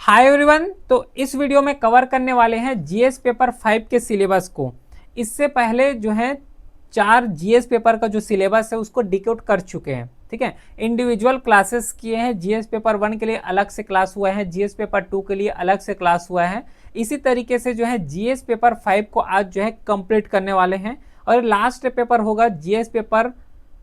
Hi everyone. तो इस video में कवर करने वाले हैं जीएस पेपर 5 के सिलेबस को। इससे पहले जो है 4 जीएस पेपर का जो सिलेबस है उसको डिकोड कर चुके हैं। ठीक है, इंडिविजुअल क्लासेस किए हैं। जीएस पेपर 1 के लिए अलग से क्लास हुआ है, जीएस पेपर 2 के लिए अलग से क्लास हुआ है। इसी तरीके से जो है जीएस पेपर 5 को आज जो है कंप्लीट करने वाले हैं और लास्ट पेपर होगा जीएस पेपर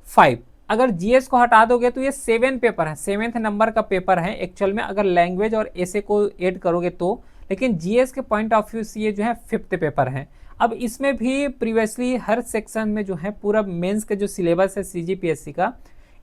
5। अगर जीएस को हटा दोगे तो ये 7 पेपर है, 7th नंबर का पेपर है एक्चुअल में, अगर लैंग्वेज और ऐसे को ऐड करोगे तो। लेकिन जीएस के पॉइंट ऑफ व्यू से ये जो है 5th पेपर है। अब इसमें भी प्रीवियसली हर सेक्शन में जो है पूरा मेंस का जो सिलेबस है सीजीपीएससी का,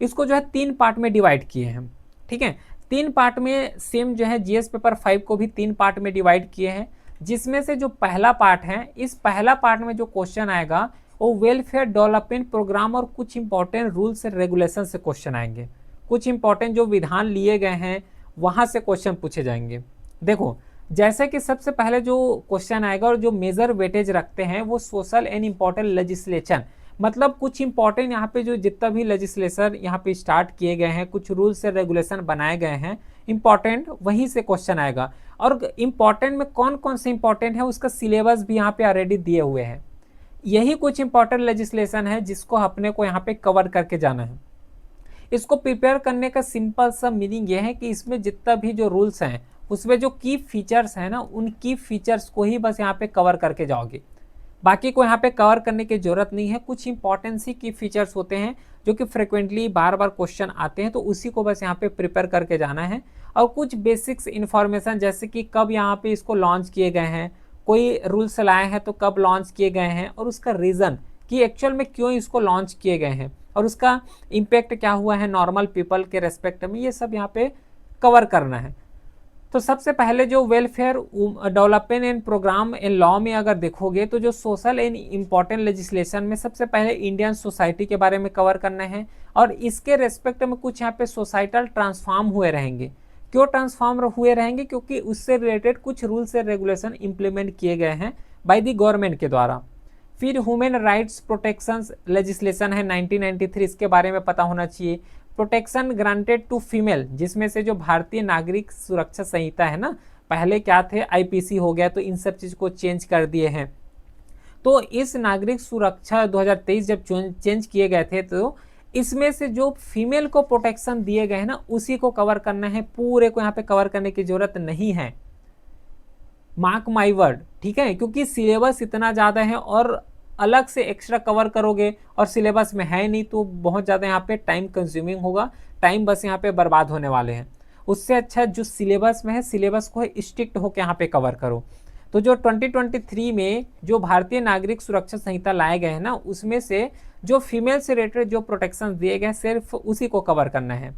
इसको जो है 3 पार्ट में डिवाइड किए हैं। ठीक है, 3 पार्ट में सेम जो है जीएस पेपर 5 को भी 3 पार्ट में डिवाइड किए हैं, जिसमें से जो पहला पार्ट है, इस पहला पार्ट में जो क्वेश्चन आएगा वो वेलफेयर डेवलपमेंट प्रोग्राम और कुछ इंपॉर्टेंट रूल्स एंड रेगुलेशन से क्वेश्चन आएंगे। कुछ इंपॉर्टेंट जो विधान लिए गए हैं वहां से क्वेश्चन पूछे जाएंगे। देखो, जैसे कि सबसे पहले जो क्वेश्चन आएगा और जो मेजर वेटेज रखते हैं वो सोशल एंड इंपॉर्टेंट लेजिस्लेशन, मतलब कुछ इंपॉर्टेंट यहाँ पे जो जितना भी लेजिस्लेशन यहाँ पे स्टार्ट किए गए हैं, कुछ रूल्स एंड रेगुलेशन बनाए गए हैं इंपॉर्टेंट, वहीं से क्वेश्चन आएगा। और इंपॉर्टेंट में कौन कौन से इंपॉर्टेंट है उसका सिलेबस भी यहाँ पे ऑलरेडी दिए हुए हैं। यही कुछ इंपॉर्टेंट लेजिस्लेशन है जिसको अपने को यहाँ पे कवर करके जाना है। इसको प्रिपेयर करने का सिंपल सा मीनिंग ये है कि इसमें जितना भी जो रूल्स हैं उसमें जो की फीचर्स हैं ना, उन की फीचर्स को ही बस यहाँ पे कवर करके जाओगे। बाकी को यहाँ पे कवर करने की जरूरत नहीं है। कुछ इंपॉर्टेंट सी की फीचर्स होते हैं जो कि फ्रिक्वेंटली बार बार क्वेश्चन आते हैं, तो उसी को बस यहाँ पे प्रिपेयर करके जाना है। और कुछ बेसिक्स इन्फॉर्मेशन जैसे कि कब यहाँ पे इसको लॉन्च किए गए हैं, कोई रूल्स लाए हैं तो कब लॉन्च किए गए हैं, और उसका रीज़न कि एक्चुअल में क्यों इसको लॉन्च किए गए हैं और उसका इम्पैक्ट क्या हुआ है नॉर्मल पीपल के रेस्पेक्ट में, ये सब यहाँ पे कवर करना है। तो सबसे पहले जो welfare development and program and law में अगर देखोगे तो जो सोशल एंड इम्पॉर्टेंट लेजिस्लेशन में सबसे पहले इंडियन सोसाइटी के बारे में कवर करना है और इसके रेस्पेक्ट में कुछ यहाँ पे सोसाइटल ट्रांसफॉर्म हुए रहेंगे। क्यों ट्रांसफॉर्म हुए रहेंगे? क्योंकि उससे रिलेटेड कुछ रूल्स एंड रेगुलेशन इंप्लीमेंट किए गए हैं बाय द गवर्नमेंट के द्वारा। फिर ह्यूमन राइट्स प्रोटेक्शन लेजिस्लेशन है 1993, इसके बारे में पता होना चाहिए। प्रोटेक्शन ग्रांटेड टू फीमेल, जिसमें से जो भारतीय नागरिक सुरक्षा संहिता है ना, पहले क्या थे आईपीसी हो गया, तो इन सब चीज को चेंज कर दिए हैं। तो इस नागरिक सुरक्षा 2023 जब चेंज किए गए थे तो इसमें से जो फीमेल को प्रोटेक्शन दिए गए हैं ना उसी को कवर करना है, पूरे को यहाँ पे कवर करने की जरूरत नहीं है। मार्क माई वर्ड, ठीक है, क्योंकि सिलेबस इतना ज़्यादा है और अलग से एक्स्ट्रा कवर करोगे और सिलेबस में है नहीं तो बहुत ज़्यादा यहाँ पे टाइम कंज्यूमिंग होगा, टाइम बस यहाँ पे बर्बाद होने वाले हैं। उससे अच्छा जो सिलेबस में है सिलेबस को स्ट्रिक्ट होकर यहाँ पे कवर करो। तो जो 2023 में जो भारतीय नागरिक सुरक्षा संहिता लाए गए हैं ना, उसमें से जो फीमेल से रिलेटेड जो प्रोटेक्शन दिए गए सिर्फ उसी को कवर करना है।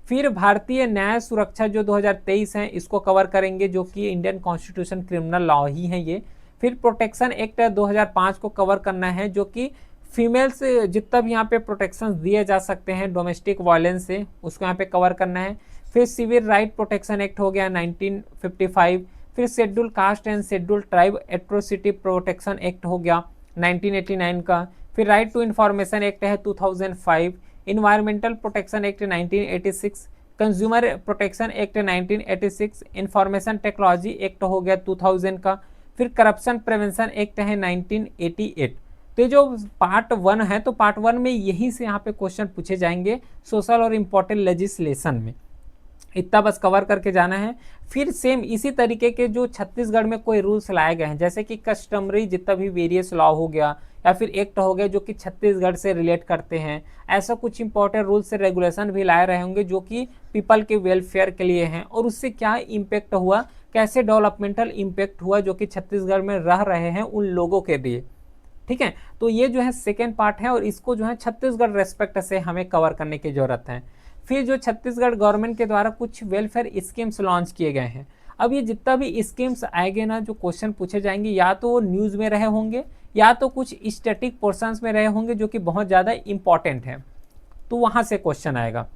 फिर भारतीय न्याय सुरक्षा जो 2023 है इसको कवर करेंगे, जो कि इंडियन कॉन्स्टिट्यूशन क्रिमिनल लॉ ही है ये। फिर प्रोटेक्शन एक्ट 2005 को कवर करना है, जो कि फीमेल से जितना भी यहाँ पे प्रोटेक्शन दिए जा सकते हैं डोमेस्टिक वायलेंस से, उसको यहाँ पे कवर करना है। फिर सिविल राइट प्रोटेक्शन एक्ट हो गया 1955। फिर schedule caste and schedule tribe atrocity protection act हो गया 1989 का। फिर राइट टू इन्फॉर्मेशन एक्ट है 2005। Environmental protection act 1986, consumer protection act 1986, information technology act हो गया 2000 का। फिर करप्शन प्रिवेंशन एक्ट है 1988। तो ये जो पार्ट 1 है, तो पार्ट 1 में यहीं से यहाँ पे क्वेश्चन पूछे जाएंगे सोशल और इम्पोर्टेंट लेजिस्लेशन में, इतना बस कवर करके जाना है। फिर सेम इसी तरीके के जो छत्तीसगढ़ में कोई रूल्स लाए गए हैं, जैसे कि कस्टमरी जितना भी वेरियस लॉ हो गया या फिर एक्ट हो गया जो कि छत्तीसगढ़ से रिलेट करते हैं, ऐसा कुछ इंपॉर्टेंट रूल्स से रेगुलेशन भी लाए रहे होंगे जो कि पीपल के वेलफेयर के लिए हैं, और उससे क्या इम्पेक्ट हुआ, कैसे डेवलपमेंटल इम्पेक्ट हुआ जो कि छत्तीसगढ़ में रह रहे हैं उन लोगों के लिए। ठीक है, तो ये जो है सेकेंड पार्ट है और इसको जो है छत्तीसगढ़ रेस्पेक्ट से हमें कवर करने की जरूरत है। फिर जो छत्तीसगढ़ गवर्नमेंट के द्वारा कुछ वेलफेयर स्कीम्स लॉन्च किए गए हैं, अब ये जितना भी स्कीम्स आएंगे ना, जो क्वेश्चन पूछे जाएंगे या तो वो न्यूज़ में रहे होंगे या तो कुछ स्टैटिक पोर्शंस में रहे होंगे जो कि बहुत ज़्यादा इंपॉर्टेंट है, तो वहाँ से क्वेश्चन आएगा।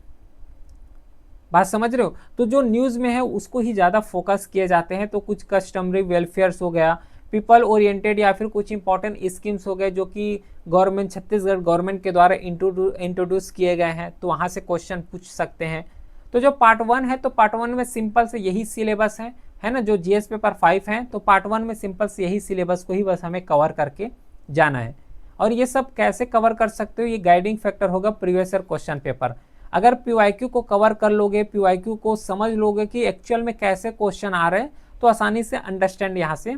बात समझ रहे हो? तो जो न्यूज़ में है उसको ही ज़्यादा फोकस किए जाते हैं। तो कुछ कस्टमरी वेलफेयर्स हो गया, पीपल ओरिएंटेड या फिर कुछ इंपॉर्टेंट स्कीम्स हो गए जो कि गवर्नमेंट छत्तीसगढ़ गवर्नमेंट के द्वारा इंट्रोड्यूस किए गए हैं, तो वहाँ से क्वेश्चन पूछ सकते हैं। तो जो पार्ट 1 है, तो पार्ट 1 में सिंपल से यही सिलेबस है है ना, जो जीएस पेपर 5 है, तो पार्ट 1 में सिंपल से यही सिलेबस को ही बस हमें कवर करके जाना है। और ये सब कैसे कवर कर सकते हो, ये गाइडिंग फैक्टर होगा प्रीवियस ईयर क्वेश्चन पेपर। अगर पीवाईक्यू को कवर कर लोगे, पीवाईक्यू को समझ लोगे कि एक्चुअल में कैसे क्वेश्चन आ रहे हैं, तो आसानी से अंडरस्टैंड यहाँ से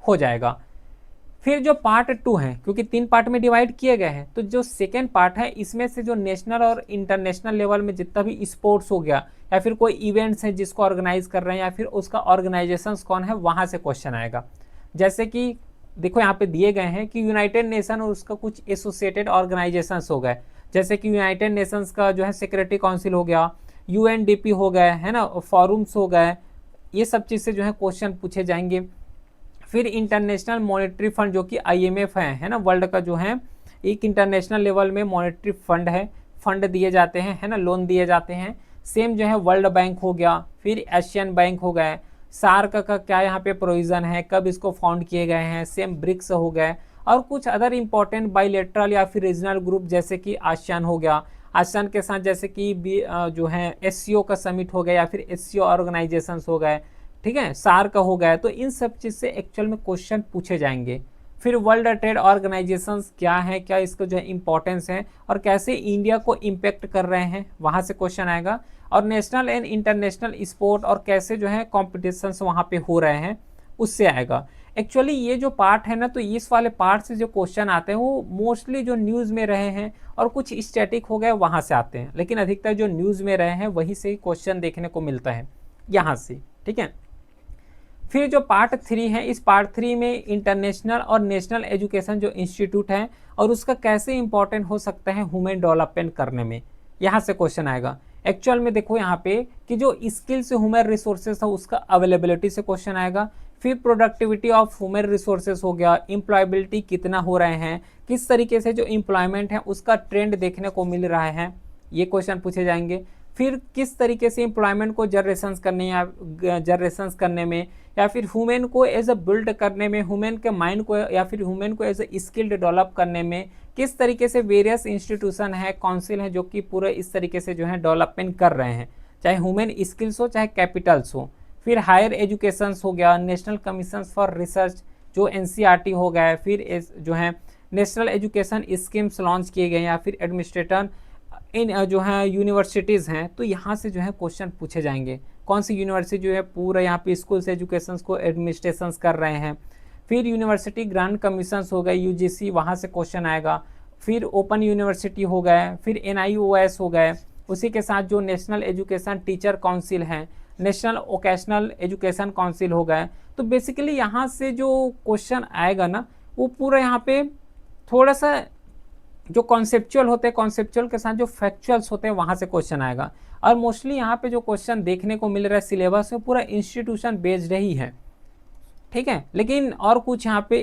हो जाएगा। फिर जो पार्ट 2 है, क्योंकि 3 पार्ट में डिवाइड किए गए हैं, तो जो सेकेंड पार्ट है इसमें से जो नेशनल और इंटरनेशनल लेवल में जितना भी स्पोर्ट्स हो गया या फिर कोई इवेंट्स है जिसको ऑर्गेनाइज कर रहे हैं या फिर उसका ऑर्गेनाइजेशंस कौन है, वहां से क्वेश्चन आएगा। जैसे कि देखो यहाँ पे दिए गए हैं कि यूनाइटेड नेशन और उसका कुछ एसोसिएटेड ऑर्गेनाइजेशंस हो गए, जैसे कि यूनाइटेड नेशंस का जो है सिक्योरिटी काउंसिल हो गया, यूएनडीपी हो गए, है ना, फॉरम्स हो गए, ये सब चीज़ से जो है क्वेश्चन पूछे जाएंगे। फिर इंटरनेशनल मॉनेटरी फंड जो कि आईएमएफ है ना, वर्ल्ड का जो है एक इंटरनेशनल लेवल में मॉनेटरी फंड है, फंड दिए जाते हैं, है ना, लोन दिए जाते हैं। सेम जो है वर्ल्ड बैंक हो गया, फिर एशियन बैंक हो गए, सार्क का क्या यहाँ पे प्रोविजन है, कब इसको फाउंड किए गए हैं, सेम ब्रिक्स हो गए, और कुछ अदर इंपॉर्टेंट बाइलेटरल या फिर रीजनल ग्रुप जैसे कि आसियान हो गया, आसियान के साथ जैसे कि जो है एससीओ का समिट हो गया या फिर एससीओ ऑर्गेनाइजेशंस हो गए, ठीक है, सार्क हो गया। तो इन सब चीज़ से एक्चुअल में क्वेश्चन पूछे जाएंगे। फिर वर्ल्ड ट्रेड ऑर्गेनाइजेशंस क्या है, क्या इसका जो है इंपॉर्टेंस है और कैसे इंडिया को इम्पेक्ट कर रहे हैं, वहाँ से क्वेश्चन आएगा। और नेशनल एंड इंटरनेशनल स्पोर्ट और कैसे जो है कॉम्पिटिशन्स वहाँ पे हो रहे हैं, उससे आएगा। एक्चुअली ये जो पार्ट है ना, तो इस वाले पार्ट से जो क्वेश्चन आते हैं वो मोस्टली जो न्यूज़ में रहे हैं और कुछ स्टैटिक हो गए वहाँ से आते हैं, लेकिन अधिकतर जो न्यूज़ में रहे हैं वहीं से ही क्वेश्चन देखने को मिलता है यहाँ से, ठीक है। फिर जो पार्ट 3 है, इस पार्ट 3 में इंटरनेशनल और नेशनल एजुकेशन जो इंस्टीट्यूट है और उसका कैसे इंपॉर्टेंट हो सकता है ह्यूमन डेवलपमेंट करने में, यहाँ से क्वेश्चन आएगा। एक्चुअल में देखो यहाँ पे कि जो स्किल्स ह्यूमन रिसोर्सेस है उसका अवेलेबिलिटी से क्वेश्चन आएगा। फिर प्रोडक्टिविटी ऑफ ह्यूमन रिसोर्सेस हो गया, एम्प्लॉयबिलिटी कितना हो रहे हैं, किस तरीके से जो एम्प्लॉयमेंट है उसका ट्रेंड देखने को मिल रहा है, ये क्वेश्चन पूछे जाएंगे। फिर किस तरीके से एम्प्लॉयमेंट को जनरेशंस करने में या फिर ह्यूमन को एज अ बिल्ड करने में, ह्यूमन के माइंड को या फिर ह्यूमन को एज अ स्किल्ड डेवलप करने में किस तरीके से वेरियस इंस्टीट्यूशन है, काउंसिल है जो कि पूरे इस तरीके से जो है डेवलपमेंट कर रहे हैं, चाहे ह्यूमन स्किल्स हो चाहे कैपिटल्स हो। फिर हायर एजुकेशन हो गया, नेशनल कमीशन फॉर रिसर्च जो एनसीईआरटी हो गया, फिर जो है नेशनल एजुकेशन स्कीम्स लॉन्च किए गए या फिर एडमिनिस्ट्रेटर इन जो है यूनिवर्सिटीज़ हैं, तो यहाँ से जो है क्वेश्चन पूछे जाएंगे। कौन सी यूनिवर्सिटी जो है पूरा यहाँ पे स्कूल्स एजुकेशन को एडमिनिस्ट्रेशंस कर रहे हैं। फिर यूनिवर्सिटी ग्रांट कमीशंस हो गए यूजीसी, वहाँ से क्वेश्चन आएगा। फिर ओपन यूनिवर्सिटी हो गए, फिर एनआईओएस हो गए, उसी के साथ जो नेशनल एजुकेशन टीचर काउंसिल हैं, नेशनल वोकेशनल एजुकेशन काउंसिल हो गए। तो बेसिकली यहाँ से जो क्वेश्चन आएगा ना, वो पूरा यहाँ पे थोड़ा सा जो कॉन्सेप्चुअल होते हैं, कॉन्सेप्चुअल के साथ जो फैक्चुअल्स होते हैं वहाँ से क्वेश्चन आएगा। और मोस्टली यहाँ पे जो क्वेश्चन देखने को मिल रहा है सिलेबस में पूरा इंस्टीट्यूशन बेस्ड ही है, ठीक है। लेकिन और कुछ यहाँ पे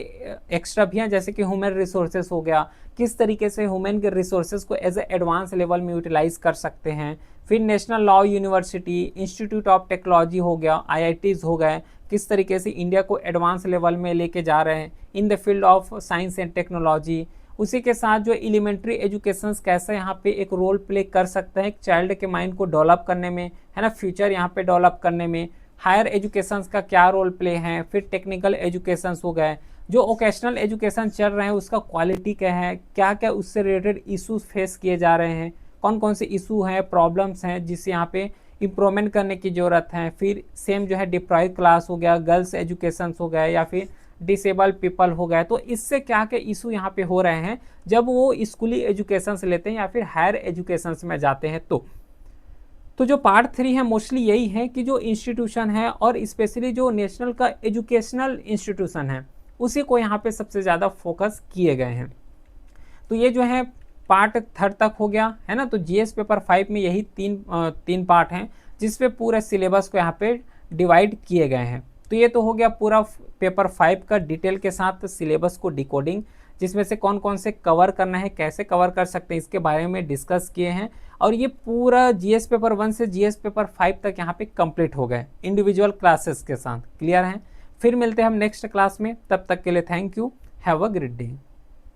एक्स्ट्रा भी हैं, जैसे कि ह्यूमन रिसोर्सेज हो गया, किस तरीके से ह्यूमन के रिसोर्सेज को एज ए एडवांस लेवल में यूटिलाइज कर सकते हैं। फिर national law university, institute of technology हो गया, आईआईटीज़ हो गए, किस तरीके से इंडिया को एडवांस लेवल में लेके जा रहे हैं in the field of science and technology. उसी के साथ जो एलिमेंट्री एजुकेशन कैसे यहाँ पे एक रोल प्ले कर सकता है एक चाइल्ड के माइंड को डेवलप करने में, है ना, फ्यूचर यहाँ पे डेवलप करने में। हायर एजुकेशन का क्या रोल प्ले है। फिर टेक्निकल एजुकेशन हो गए, जो वोकेशनल एजुकेशन चल रहे हैं उसका क्वालिटी क्या है, क्या क्या उससे रिलेटेड इशूज़ फेस किए जा रहे हैं, कौन कौन से इशू हैं, प्रॉब्लम्स हैं जिससे यहाँ पे इम्प्रूवमेंट करने की ज़रूरत है। फिर सेम जो है डिप्राइव क्लास हो गया, गर्ल्स एजुकेशन हो गया या फिर डिसेबल पीपल हो गए, तो इससे क्या क्या इशू यहाँ पे हो रहे हैं जब वो स्कूली एजुकेशन से लेते हैं या फिर हायर एजुकेशन में जाते हैं। तो जो पार्ट 3 है मोस्टली यही है कि जो इंस्टीट्यूशन है और स्पेशली जो नेशनल का एजुकेशनल इंस्टीट्यूशन है उसी को यहाँ पे सबसे ज़्यादा फोकस किए गए हैं। तो ये जो है पार्ट 3 तक हो गया, है ना। तो जीएस पेपर 5 में यही तीन पार्ट हैं जिसपे पूरे सिलेबस को यहाँ पे डिवाइड किए गए हैं। तो ये तो हो गया पूरा पेपर 5 का डिटेल के साथ सिलेबस को डिकोडिंग, जिसमें से कौन कौन से कवर करना है, कैसे कवर कर सकते हैं, इसके बारे में डिस्कस किए हैं। और ये पूरा जीएस पेपर 1 से जीएस पेपर 5 तक यहाँ पे कंप्लीट हो गए इंडिविजुअल क्लासेस के साथ। क्लियर है। फिर मिलते हैं हम नेक्स्ट क्लास में, तब तक के लिए thank you, have a great day.